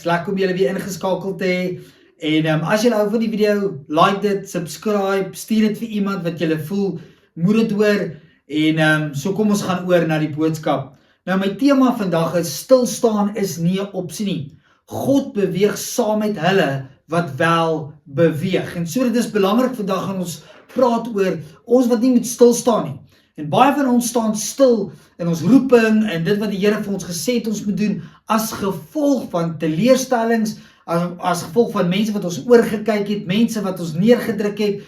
is lekker om julle weer ingeskakeld te hê. En as julle hou van die video, like dit, subscribe, stuur dit vir iemand wat julle voel moet dit hoor. En so kom ons gaan oor na die boodskap. Nou my tema vandag is stilstaan is nie 'n opsie nie. God beweeg saam met hulle wat wel beweeg. En so dit is belangrik vandag gaan ons praat oor ons wat nie moet stilstaan nie. En baie van ons staan stil in ons roeping en dit wat die Here vir ons gesê het ons moet doen as gevolg van teleurstellings, as gevolg van mense wat ons oorgekyk het, mense wat ons neergedruk het,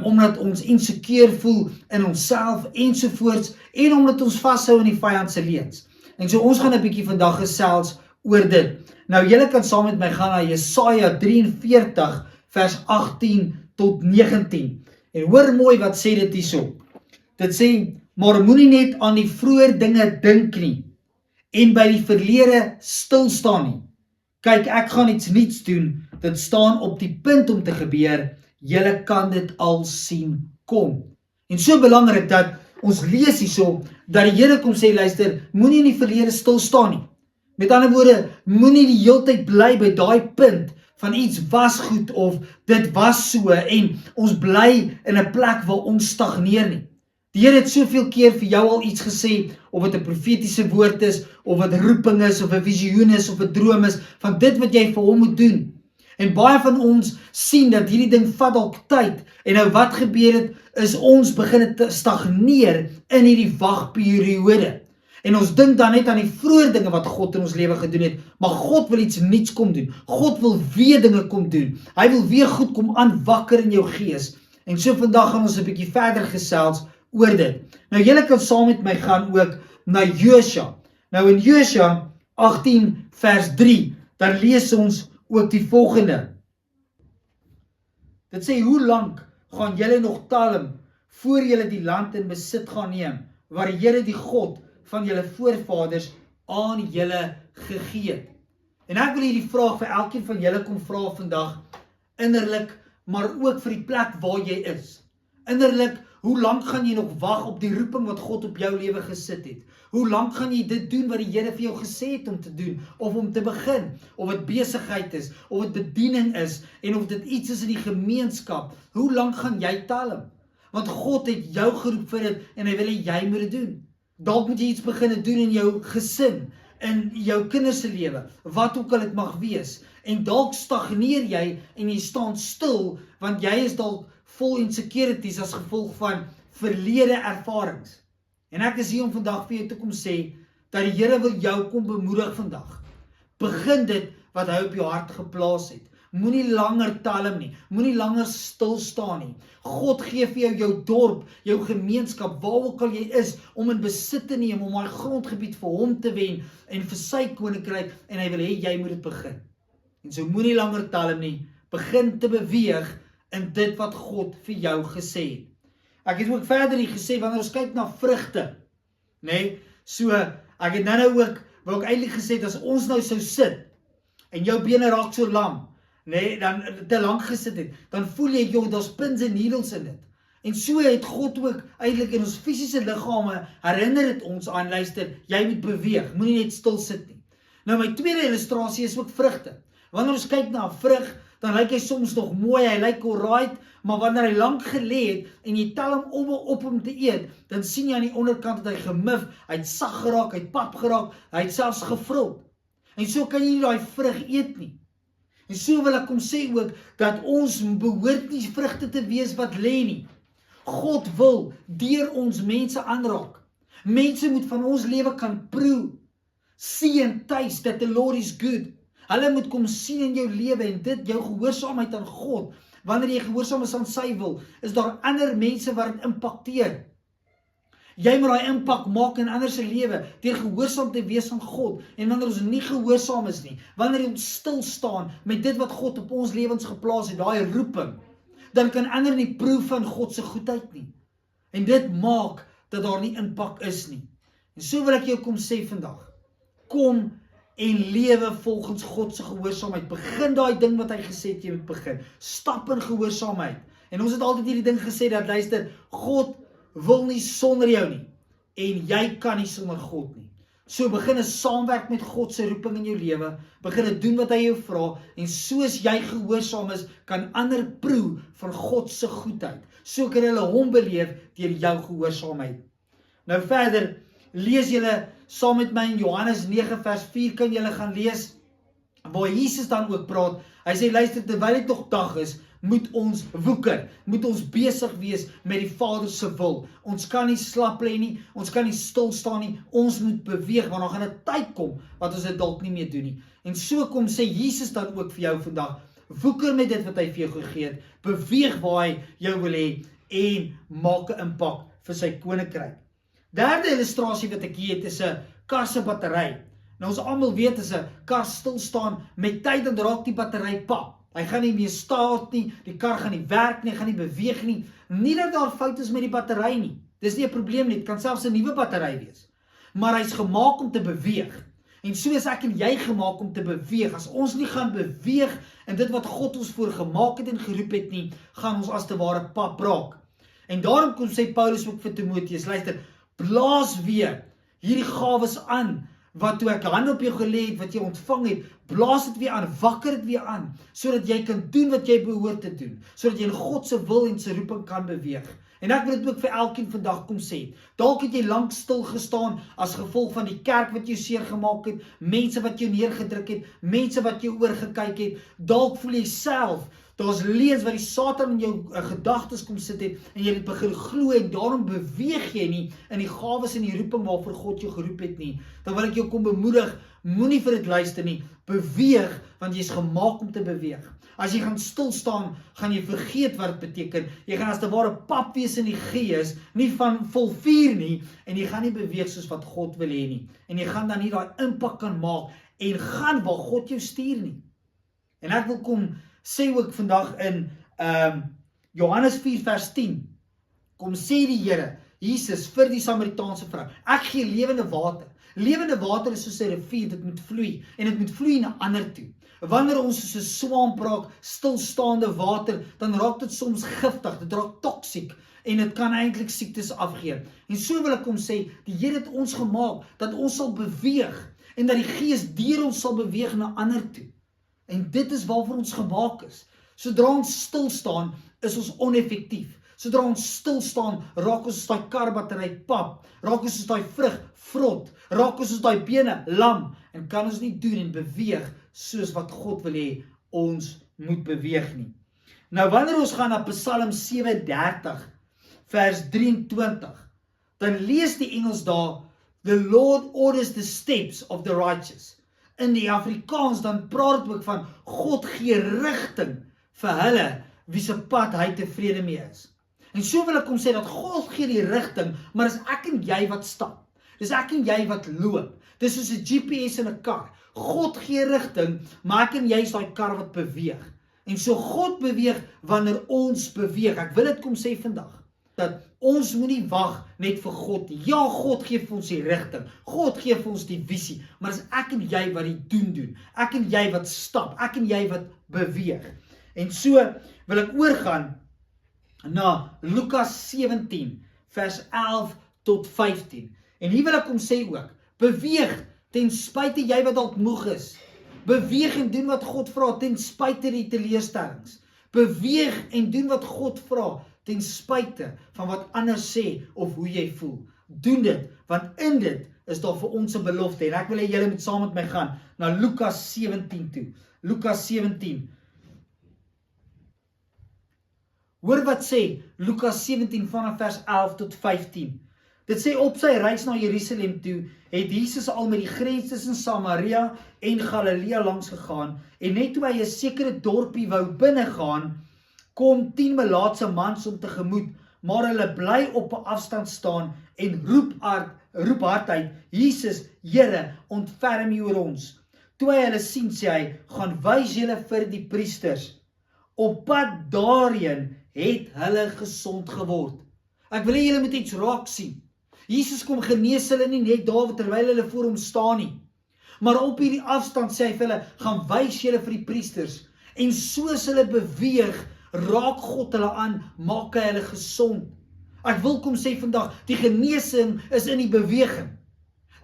omdat ons insecure voel in onsself ensovoorts en omdat ons vashou in die vyand se leuns. En so ons gaan 'n bietjie vandag gesels oor dit. Nou julle kan saam met my gaan na Jesaja 43 vers 18 tot 19. En hoor mooi wat sê dit hierso. Dit sê, maar moenie net aan die vroeë dinge dink nie en by die verlede stil staan nie. Kyk, ek gaan iets nuuts doen, dit staan op die punt om te gebeur, julle kan dit al sien kom. En so belangrik dat ons lees hierso, dat die Here kom sê, luister, moenie in die verlede stil staan nie. Met ander woorde, moenie die heeltyd bly by daai punt van iets was goed of dit was so en ons bly in 'n plek waar ons stagneer nie. Die Here het soveel keer vir jou al iets gesê, of dit 'n profetiese woord is, of dit roeping is, of 'n visioen is, of 'n droom is, van dit wat jy vir hom moet doen. En baie van ons sien dat hierdie ding vat dalk tyd, en nou wat gebeur het, is ons begin te stagneer in hierdie wagperiode. En ons dink dan net aan die vroeë dinge wat God in ons lewe gedoen het, maar God wil iets nuuts kom doen. God wil weer dinge kom doen. Hy wil weer goed kom aanwakker in jou gees. En so vandag gaan ons 'n bietjie verder gesels oor dit. Nou julle kan saam met my gaan ook na Josua. Nou in Josua 18 vers 3, dan lees ons ook die volgende. Dit sê, hoe lank gaan julle nog talm voor julle die land in besit gaan neem, waar die Here die God van julle voorvaders aan julle gegee het? En ek wil hierdie vraag vir elkeen van julle kom vra vandag, innerlik, maar ook vir die plek waar jy is. Innerlik, hoe lank gaan jy nog wag op die roeping wat God op jou lewe gesit het? Hoe lank gaan jy dit doen wat die Here vir jou gesê het om te doen, of om te begin, of dit besigheid is, of dit bediening is, en of dit iets is in die gemeenskap? Hoe lank gaan jy talm? Want God het jou geroep vir dit, en hy wil hê jy moet dit doen. Dalk moet jy iets begin doen in jou gesin, in jou kinders se lewe, wat ook al dit mag wees. En dalk stagneer jy, en jy staan stil, want jy is dalk vol insecurities as gevolg van verlede ervarings. En ek is hier om vandag vir jou te kom sê, dat die Here wil jou kom bemoedig vandag. Begin dit wat hy op jou hart geplaas het. Moenie langer talm nie, moenie langer stil staan nie. God gee vir jou dorp, jou gemeenskap, waar ook al jy is, om in besit te neem, om daai grondgebied vir hom te wen, en vir sy koninkryk, en hy wil hê jy moet dit begin. En so moenie langer talm nie, begin te beweeg in dit wat God vir jou gesê het. Ek het ook verder hier gesê, wanneer ons kyk na vrugte, nee, so, ek het nou ook, wil ek eintlik gesê, as ons nou sou sit, en jou bene raak so lam, nee, dan te lank gesit het, dan voel jy, joh, daar's pins en needles in dit. En so het God ook, eintlik in ons fisiese liggame, herinner het ons aan, luister, jy moet beweeg, moenie net stil sit nie. Nou, my tweede illustrasie is ook vrugte. Wanneer ons kyk na 'n vrug, dan lyk hy soms nog mooi, hy lyk alright, maar wanneer hy lank gelê het, en jy tel hom op om te eet, dan sien jy aan die onderkant dat hy gemif, hy het sag geraak, hy het pap geraak, hy het selfs gevrot. En so kan jy nie daai vrug eet nie. En so wil ek kom sê ook, dat ons behoort nie vrugte te wees wat lê nie. God wil deur ons mense aanraak. Mense moet van ons lewe kan proe, see and taste that the Lord is good. Hulle moet kom sien in jou lewe, en dit jou gehoorsaamheid aan God. Wanneer jy gehoorsaam is aan sy wil, is daar ander mense wat dit impakteer. Jy moet daai impak maak in ander se lewe, deur gehoorsaam te wees aan God. En wanneer ons nie gehoorsaam is nie, wanneer ons stil staan met dit wat God op ons lewens geplaas het, daai roeping, dan kan ander nie proe van God se goedheid nie. En dit maak dat daar nie impak is nie. En so wil ek jou kom sê vandag, kom en lewe volgens God se gehoorsaamheid. Begin daai ding wat hy gesê het jy moet begin. Stap in gehoorsaamheid. En ons het altyd hierdie ding gesê dat, luister, God wil nie sonder jou nie. En jy kan nie sonder God nie. So begin 'n saamwerk met God se roeping in jou lewe, begin doen wat hy jou vra, en soos jy gehoorsaam is, kan ander proe van God se goedheid. So kan hulle hom beleef deur jou gehoorsaamheid. Nou verder, lees julle saam met my in Johannes 9 vers 4, kan julle gaan lees, waar Jesus dan ook praat. Hy sê, luister, terwyl dit nog dag is, moet ons woeker, moet ons besig wees met die Vader se wil. Ons kan nie slap lê nie, ons kan nie stil staan nie, ons moet beweeg, want dan gaan 'n tyd kom wat ons dit dalk nie meer doen nie. En so kom sê Jesus dan ook vir jou vandag, woeker met dit wat hy vir jou gegee het, beweeg waar hy jou wil hê, en maak 'n impak vir sy koninkryk. Derde illustrasie wat ek hier het, is 'n kar se battery. Nou ons almal weet, as 'n kar stil staan, met tyd dan raak die battery pap. Hy gaan nie meer start nie, die kar gaan nie werk nie, hy gaan nie beweeg nie. Nie dat daar fout is met die battery nie. Dis nie 'n probleem nie, dit kan selfs 'n nuwe battery wees. Maar hy's gemaak om te beweeg. En so is ek en jy gemaak om te beweeg. As ons nie gaan beweeg in dit wat God ons voor gemaak het en geroep het nie, gaan ons as te ware pap raak. En daarom kom sê Paulus ook vir Timoteus, luister, blaas weer hierdie gawes aan, wat toe ek hand op jou gelê het, wat jy ontvang het, blaas dit weer aan, wakker dit weer aan, sodat jy kan doen wat jy behoort te doen, sodat jy in God se wil en se roeping kan beweeg. En ek wil dit ook vir elkeen vandag kom sê. Dalk het jy lank stil gestaan as gevolg van die kerk wat jou seer gemaak het, mense wat jou neergedruk het, mense wat jou oorgekyk het. Dalk voel jy self, daar's leuns wat die Satan in jou gedagtes kom sit het, en jy het begin glo, en daarom beweeg jy nie in die gawes en die roeping waarvoor God jou geroep het nie. Dan wil ek jou kom bemoedig, moenie vir dit luister nie, beweeg, want jy is gemaak om te beweeg. As jy gaan stil staan, gaan jy vergeet wat dit beteken. Jy gaan as te ware pap wees in die gees, nie van vol vuur nie, en jy gaan nie beweeg soos wat God wil hê nie. En jy gaan dan nie daai impak kan maak en gaan waar God jou stuur nie. En ek wil kom sê ook vandag in Johannes 4 vers 10, kom sê die Here Jesus vir die Samaritaanse vrou, ek gee lewende water. Lewende water is soos 'n rivier, dit moet vloei, en dit moet vloei na ander toe. Wanneer ons soos 'n swamp raak, stilstaande water, dan raak dit soms giftig, dit raak toksiek, en dit kan eintlik siektes afgee. En so wil ek kom sê, die Here het ons gemaak, dat ons sal beweeg, en dat die Gees deur ons sal beweeg na ander toe. En dit is waarvoor ons gemaak is. Sodra ons stil staan, is ons oneffektief. Sodra ons stil staan, raak ons soos daai karbattery pap, raak ons soos daai vrug vrot, raak ons soos daai bene lam, en kan ons nie doen en beweeg soos wat God wil hê ons moet beweeg nie. Nou wanneer ons gaan na Psalm 37 vers 23, dan lees die Engels daar, the Lord orders the steps of the righteous. In die Afrikaans dan praat dit ook van God gee rigting vir hulle wie se pad hy tevrede mee is. En so wil ek kom sê dat God gee die rigting, maar dis ek en jy wat stap. Dis ek en jy wat loop. Dis soos 'n GPS in 'n kar. God gee rigting, maar ek en jy is daai kar wat beweeg. En so God beweeg wanneer ons beweeg. Ek wil dit kom sê vandag, dat ons moenie wag net vir God. Ja, God gee vir ons die rigting. God gee vir ons die visie, maar dis ek en jy wat die doen. Ek en jy wat stap. Ek en jy wat beweeg. En so wil ek oorgaan na Lukas 17 vers 11 tot 15. En hier wil ek kom sê ook, beweeg ten spyte jy wat dalk moeg is. Beweeg en doen wat God vra ten spyte die teleurstellings. Beweeg en doen wat God vra ten spyte van wat ander sê of hoe jy voel. Doen dit, want in dit is daar vir ons 'n belofte. En ek wil hê julle moet saam met my gaan na Lukas 17 toe. Lukas 17. Hoor wat sê Lukas 17 vanaf vers 11 tot 15. Dit sê op sy reis na Jerusalem toe, het Jesus al met die grens tussen Samaria en Galilea langs gegaan, en net toe hy 'n sekere dorpie wou binnegaan, kom 10 melaatse mans hom tegemoet, maar hulle bly op 'n afstand staan en roep hard uit, Jesus, Here, ontferm U oor ons. Toe hy hulle sien, sê hy, gaan wys julle vir die priesters. Op pad daarheen het hulle gesond geword. Ek wil hê julle moet iets raak sien. Jesus kom genees hulle nie net daar terwyl hulle voor hom staan nie. Maar op hierdie afstand sê hy vir hulle, gaan wys julle vir die priesters. En soos hulle beweeg, raak God hulle aan, maak hy hulle gesond. Ek wil kom sê vandag, die genesing is in die beweging.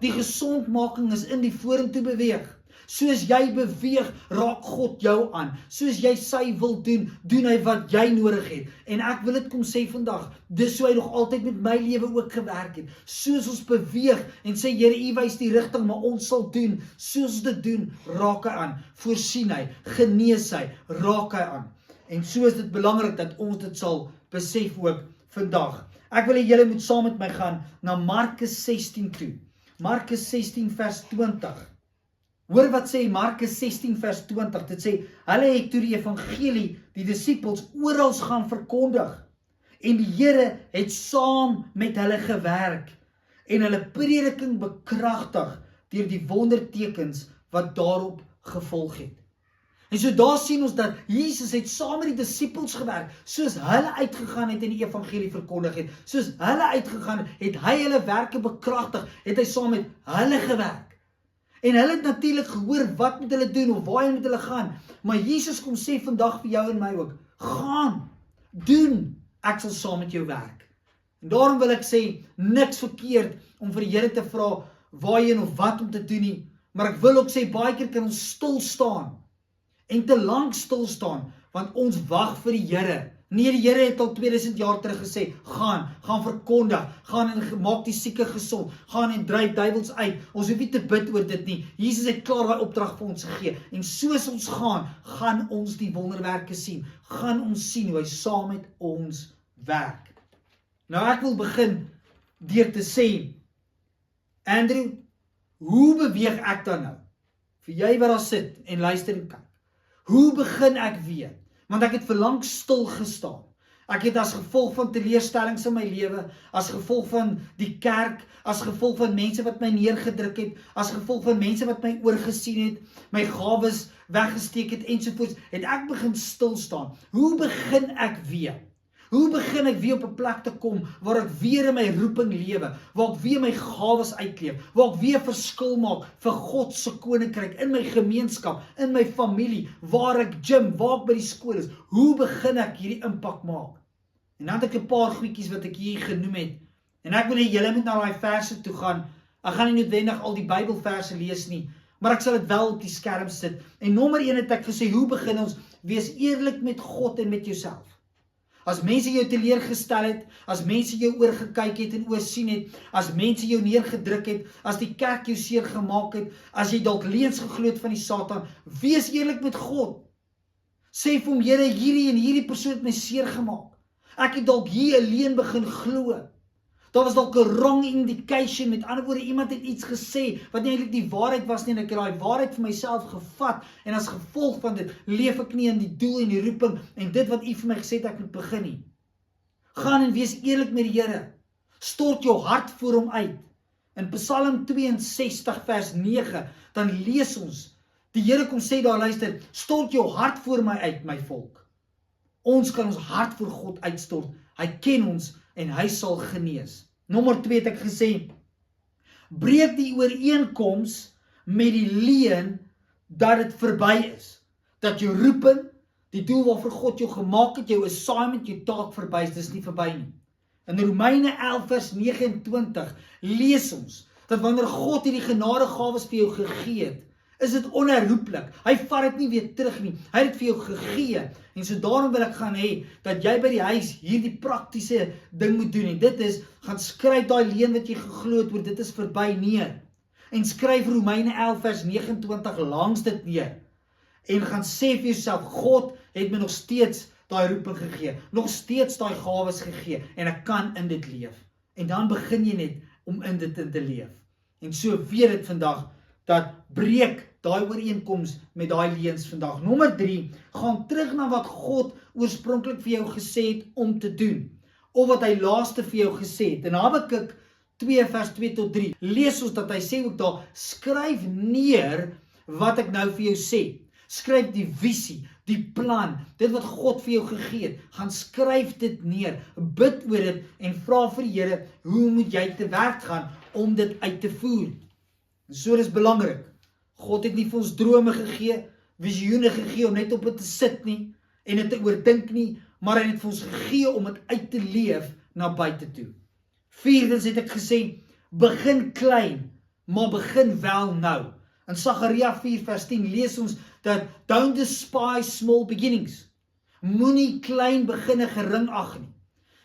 Die gesondmaking is in die vorentoe beweeg. Soos jy beweeg, raak God jou aan. Soos jy sy wil doen, doen hy wat jy nodig het. En ek wil dit kom sê vandag, dis so hy nog altyd met my lewe ook gewerk het. Soos ons beweeg en sê, Here, U wys die rigting, maar ons sal doen. Soos ons dit doen, raak hy aan. Voorsien hy, genees hy, raak hy aan. En so is dit belangrik dat ons dit sal besef ook vandag. Ek wil hê julle moet saam met my gaan na Markus 16 toe. Markus 16 vers 20. Hoor wat sê Markus 16 vers 20, dit sê, hulle het toe die evangelie, die disippels, oral gaan verkondig, en die Here het saam met hulle gewerk, en hulle prediking bekragtig, deur die wondertekens, wat daarop gevolg het. En so daar sien ons dat Jesus het saam met die disippels gewerk, soos hulle uitgegaan het en die evangelie verkondig het, soos hulle uitgegaan het hy hulle werke bekragtig, het hy saam met hulle gewerk. En hulle het natuurlik gehoor wat moet hulle doen of waar moet hulle gaan. Maar Jesus kom sê vandag vir jou en my ook, gaan, doen, ek sal saam met jou werk. En daarom wil ek sê, niks verkeerd om vir die Here te vra waarheen of wat om te doen nie. Maar ek wil ook sê, baie keer kan ons stil staan en te lank stil staan, want ons wag vir die Here. Nee, die Here het al 2000 jaar terug gesê, gaan verkondig, gaan en maak die sieke gesond, gaan en dryf duiwels uit. Ons hoef nie te bid oor dit nie. Jesus het klaar daai opdrag vir ons gegee. En soos ons gaan ons die wonderwerke sien. Gaan ons sien hoe hy saam met ons werk. Nou ek wil begin deur te sê, Andrew, hoe beweeg ek dan nou? Vir jy wat daar sit en luister en kyk. Hoe begin ek weer? Want ek het vir lank stil gestaan. Ek het as gevolg van teleurstellings in my lewe, as gevolg van die kerk, as gevolg van mense wat my neergedruk het, as gevolg van mense wat my oorgesien het, my gawes weggesteek het ensovoorts, het ek begin stil staan. Hoe begin ek weer? Hoe begin ek weer op 'n plek te kom waar ek weer in my roeping lewe, waar ek weer my gawes uitleef, waar ek weer verskil maak vir God se koninkryk in my gemeenskap, in my familie, waar ek gym, waar ek by die skool is. Hoe begin ek hierdie impak maak? En dan het ek 'n paar goedjies wat ek hier genoem het. En ek wil hê julle moet na daai verse toe gaan. Ek gaan nie noodwendig al die Bybelverse lees nie, maar ek sal dit wel op die skerm sit. En nommer 1 het ek gesê, hoe begin ons? Wees eerlik met God en met jouself. As mense jou teleurgestel het, as mense jou oorgekyk het en oorsien het, as mense jou neergedruk het, as die kerk jou seer gemaak het, as jy dalk leuns geglo het van die Satan, wees eerlik met God. Sê vir hom, Here, hierdie en hierdie persoon het my seer gemaak. Ek het dalk hier 'n leuen begin glo. Daar was dalk 'n wrong indication, met ander woorde, iemand het iets gesê wat nie eintlik die waarheid was nie, en ek het daai waarheid vir myself gevat, en as gevolg van dit, leef ek nie in die doel en die roeping, en dit wat U vir my gesê het ek moet begin nie. Gaan en wees eerlik met die Here. Stort jou hart voor hom uit. In Psalm 62 vers 9, dan lees ons, die Here kom sê daar, luister, stort jou hart voor my uit, my volk. Ons kan ons hart voor God uitstort. Hy ken ons, en hy sal genees. Nommer 2 het ek gesê, breek die ooreenkoms met die leuen dat dit verby is. Dat jou roeping, die doel waarvoor God jou gemaak het, jou assignment, jou taak verby is, dis nie verby nie. In Romeine 11 vers 29 lees ons, dat wanneer God hierdie genadegawes vir jou gegee het, is dit onherroepelik. Hy vat dit nie weer terug nie. Hy het dit vir jou gegee. En so daarom wil ek gaan hê, dat jy by die huis hierdie praktiese ding moet doen. En dit is, gaan skryf daai leuen wat jy geglo het oor, dit is verby neer. En skryf Romeine 11 vers 29 langs dit neer. En gaan sê vir jouself, God het my nog steeds daai roeping gegee. Nog steeds daai gawes gegee. En ek kan in dit leef. En dan begin jy net om in dit te leef. En so weet dit vandag, dat breek daai ooreenkoms met daai leuns vandag. Nommer 3, gaan terug na wat God oorspronklik vir jou gesê het om te doen, of wat hy laaste vir jou gesê het. In Habakuk 2 vers 2 tot 3, lees ons dat hy sê ook daar, skryf neer wat ek nou vir jou sê. Skryf die visie, die plan, dit wat God vir jou gegee het, gaan skryf dit neer, bid oor dit, en vra vir die Here, hoe moet jy te werk gaan, om dit uit te voer. So is belangrik. God het nie vir ons drome gegee, visioene gegee om net op dit te sit nie, en dit te oordink nie, maar hy het vir ons gegee om dit uit te leef na buite toe. Vierdens het ek gesê, begin klein, maar begin wel nou. In Sagaria 4 vers 10 lees ons dat don't despise small beginnings. Moenie klein beginne gering ag nie.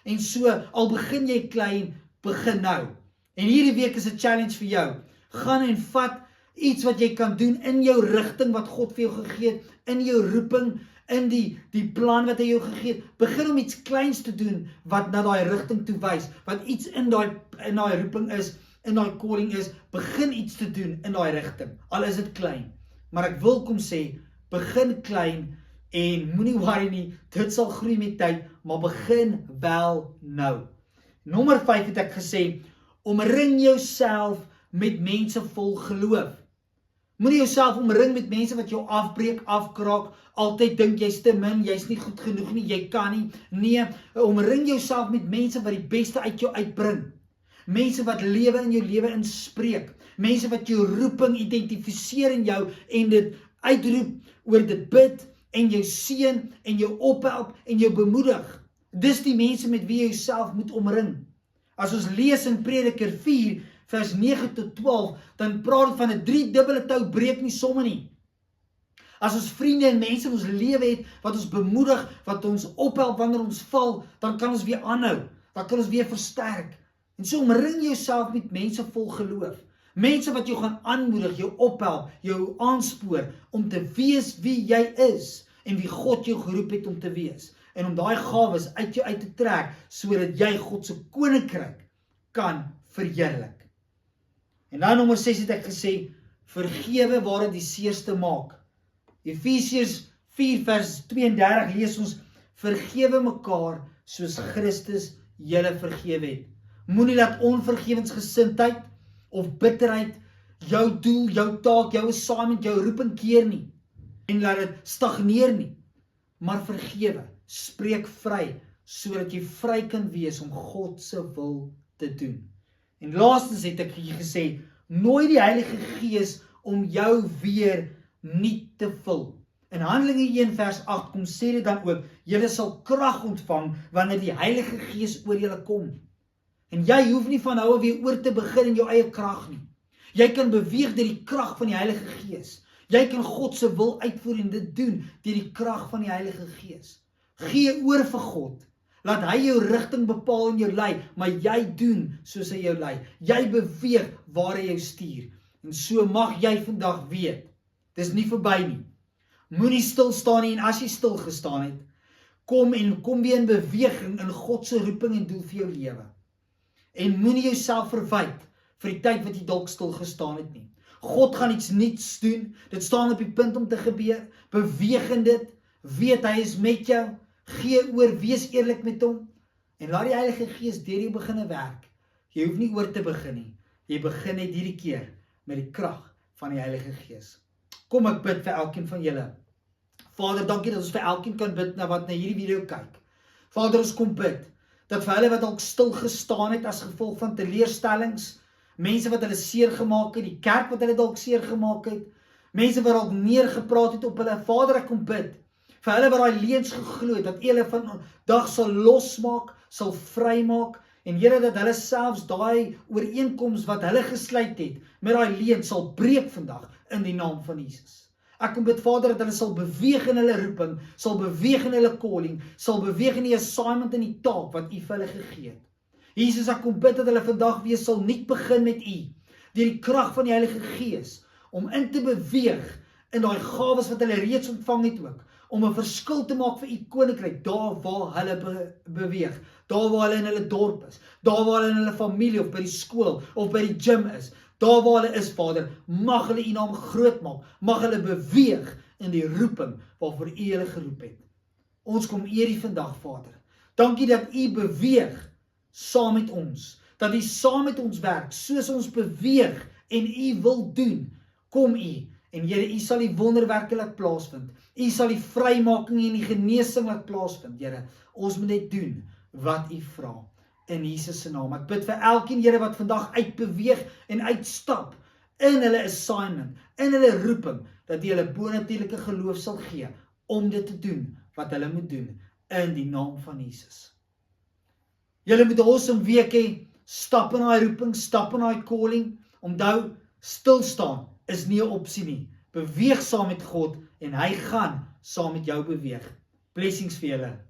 En so, al begin jy klein, begin nou. En hierdie week is 'n challenge vir jou. Gaan en vat iets wat jy kan doen in jou rigting wat God vir jou gegee het, in jou roeping, in die plan wat hy jou gegee het. Begin om iets kleins te doen wat na daai rigting toe wys, wat iets in daai roeping is, in daai calling is. Begin iets te doen in daai rigting, al is dit klein. Maar ek wil kom sê, begin klein en moenie worry nie, dit sal groei met tyd, maar begin wel nou. Nommer 5 het ek gesê, omring jouself met mense vol geloof. Moenie jouself omring met mense wat jou afbreek, afkraak, altyd dink jy's te min, jy's nie goed genoeg nie, jy kan nie. Nee, omring jouself met mense wat die beste uit jou uitbring. Mense wat lewe in jou lewe inspreek. Mense wat jou roeping identifiseer in jou en dit uitroep, oor dit bid en jou seën en jou ophelp en jou bemoedig. Dis die mense met wie jy jouself moet omring. As ons lees in Prediker 4 vers 9 tot 12, dan praat dit van 'n 3-dubbele tou breek nie somme nie. As ons vriende en mense in ons lewe het, wat ons bemoedig, wat ons ophelp wanneer ons val, dan kan ons weer aanhou, dan kan ons weer versterk. En so omring jouself met mense vol geloof. Mense wat jou gaan aanmoedig, jou ophelp, jou aanspoor, om te wees wie jy is, en wie God jou geroep het om te wees. En om daai gawes uit jou uit te trek, sodat jy God se koninkryk kan verheerlik. En dan nommer 6 het ek gesê, vergewe waar dit die seerste maak. Efesiërs 4 vers 32 lees ons, vergewe mekaar soos Christus julle vergewe het. Moenie laat onvergewensgesindheid of bitterheid jou doel, jou taak, jou assignment, jou roeping keer nie. En laat dit stagneer nie. Maar vergewe, spreek vry, sodat jy vry kan wees om God se wil te doen. En laastens het ek hier gesê, nooi die Heilige Gees om jou weer nie te vul. In Handelinge 1 vers 8 kom sê dit dan ook, julle sal krag ontvang wanneer die Heilige Gees oor julle kom. En jy hoef nie van nou af weer oor te begin in jou eie krag nie. Jy kan beweeg deur die krag van die Heilige Gees. Jy kan God se wil uitvoer en dit doen deur die krag van die Heilige Gees. Gee oor vir God. Laat hy jou rigting bepaal en jou lei, maar jy doen soos hy jou lei. Jy beweeg waar hy jou stuur. En so mag jy vandag weet, dis nie verby nie. Moenie stil staan nie, en as jy stil gestaan het, kom weer in beweging in God se roeping en doel vir jou lewe. En moenie jouself verwyd vir die tyd wat jy dalk stil gestaan het nie. God gaan iets nuuts doen, dit staan op die punt om te gebeur, beweeg in dit, weet hy is met jou, gee oor, wees eerlik met hom, en laat die Heilige Gees deur jou beginne werk. Jy hoef nie oor te begin nie, jy begin net hierdie keer met die krag van die Heilige Gees. Kom ek bid vir elkeen van julle. Vader, dankie dat ons vir elkeen kan bid wat na hierdie video kyk. Vader, ons kom bid, dat vir hulle wat dalk stil gestaan het as gevolg van teleurstellings, mense wat hulle seer gemaak het, die kerk wat hulle dalk seer gemaak het, mense wat dalk neergepraat het op hulle, Vader, ek kom bid, vir hulle wat daai leuns geglo het, dat hulle vandag sal losmaak, sal vrymaak, en Here, dat hulle selfs daai ooreenkoms wat hulle gesluit het, met daai leuns sal breek vandag, in die naam van Jesus. Ek kom bid, Vader, dat hulle sal beweeg in hulle roeping, sal beweeg in hulle calling, sal beweeg in die assignment en die taak wat U vir hulle gegee het. Jesus, ek kom bid dat hulle vandag weer sal nuut begin met U, deur die krag van die Heilige Gees, om in te beweeg in daai gawes wat hulle reeds ontvang het ook, om 'n verskil te maak vir U koninkryk, daar waar hulle beweeg, daar waar hulle in hulle dorp is, daar waar hulle in hulle familie of by die skool of by die gym is, daar waar hulle is, Vader, mag hulle U naam groot maak, mag hulle beweeg in die roeping waarvoor U hulle geroep het. Ons kom eer U vandag, Vader. Dankie dat U beweeg saam met ons, dat U saam met ons werk, soos ons beweeg en U wil doen. Kom U, en Here, U sal die wonderwerke laat plaasvind. U sal die vrymaking en die genesing laat plaasvind, Here. Ons moet net doen wat U vra. In Jesus se naam. Ek bid vir elkeen, Here, wat vandag uitbeweeg en uitstap in hulle assignment, in hulle roeping, dat U hulle bonatuurlike geloof sal gee om dit te doen wat hulle moet doen in die naam van Jesus. Julle moet 'n awesome week hê, stap in daai roeping, stap in daai calling. Onthou, Stil staan is nie 'n opsie nie. Beweeg saam met God en hy gaan saam met jou beweeg. Blessings vir julle.